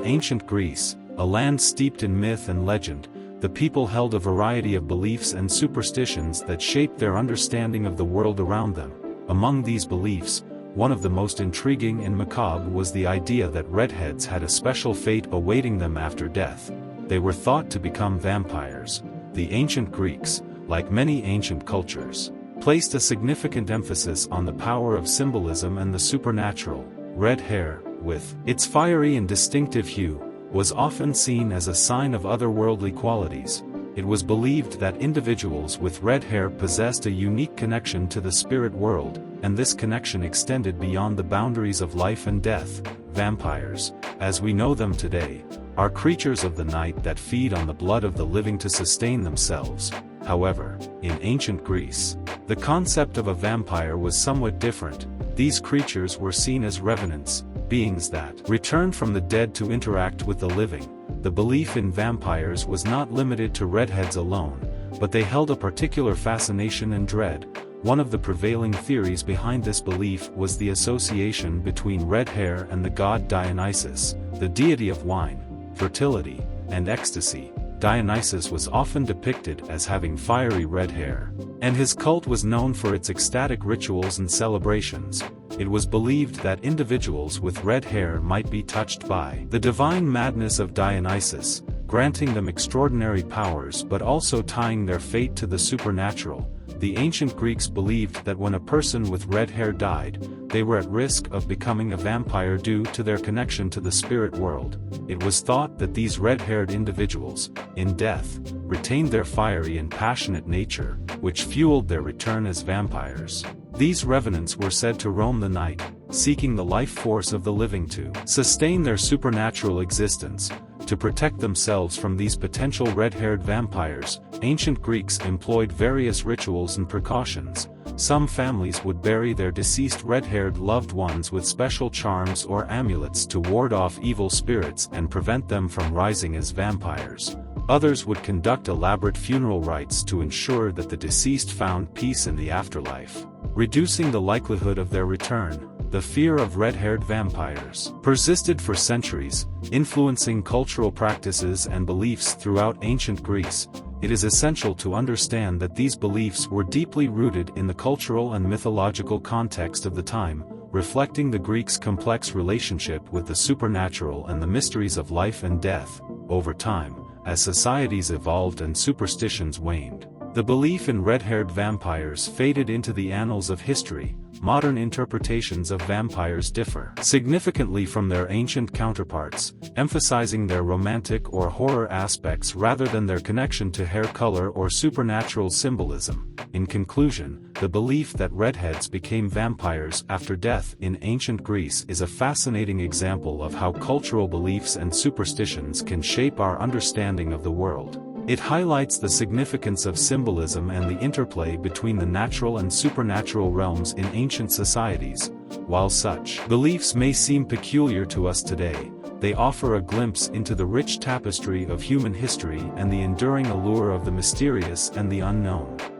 ancient Greece, a land steeped in myth and legend, the people held a variety of beliefs and superstitions that shaped their understanding of the world around them. Among these beliefs, one of the most intriguing and macabre was the idea that redheads had a special fate awaiting them after death. They were thought to become vampires. The ancient Greeks, like many ancient cultures, placed a significant emphasis on the power of symbolism and the supernatural. Red hair, with its fiery and distinctive hue, was often seen as a sign of otherworldly qualities. It was believed that individuals with red hair possessed a unique connection to the spirit world, and this connection extended beyond the boundaries of life and death. Vampires, as we know them today, are creatures of the night that feed on the blood of the living to sustain themselves. However, in ancient Greece, the concept of a vampire was somewhat different. These creatures were seen as revenants, beings that returned from the dead to interact with the living. The belief in vampires was not limited to redheads alone, but they held a particular fascination and dread. One of the prevailing theories behind this belief was the association between red hair and the god Dionysus, the deity of wine, fertility, and ecstasy. Dionysus was often depicted as having fiery red hair, and his cult was known for its ecstatic rituals and celebrations. It was believed that individuals with red hair might be touched by the divine madness of Dionysus, granting them extraordinary powers but also tying their fate to the supernatural. The ancient Greeks believed that when a person with red hair died, they were at risk of becoming a vampire due to their connection to the spirit world. It was thought that these red-haired individuals, in death, retained their fiery and passionate nature, which fueled their return as vampires. These revenants were said to roam the night, seeking the life force of the living to sustain their supernatural existence. To protect themselves from these potential red-haired vampires, ancient Greeks employed various rituals and precautions. Some families would bury their deceased red-haired loved ones with special charms or amulets to ward off evil spirits and prevent them from rising as vampires. Others would conduct elaborate funeral rites to ensure that the deceased found peace in the afterlife, reducing the likelihood of their return. The fear of red-haired vampires persisted for centuries, influencing cultural practices and beliefs throughout ancient Greece. It is essential to understand that these beliefs were deeply rooted in the cultural and mythological context of the time, reflecting the Greeks' complex relationship with the supernatural and the mysteries of life and death. Over time, as societies evolved and superstitions waned, the belief in red-haired vampires faded into the annals of history. Modern interpretations of vampires differ significantly from their ancient counterparts, emphasizing their romantic or horror aspects rather than their connection to hair color or supernatural symbolism. In conclusion, the belief that redheads became vampires after death in ancient Greece is a fascinating example of how cultural beliefs and superstitions can shape our understanding of the world. It highlights the significance of symbolism and the interplay between the natural and supernatural realms in ancient societies. While such beliefs may seem peculiar to us today, they offer a glimpse into the rich tapestry of human history and the enduring allure of the mysterious and the unknown.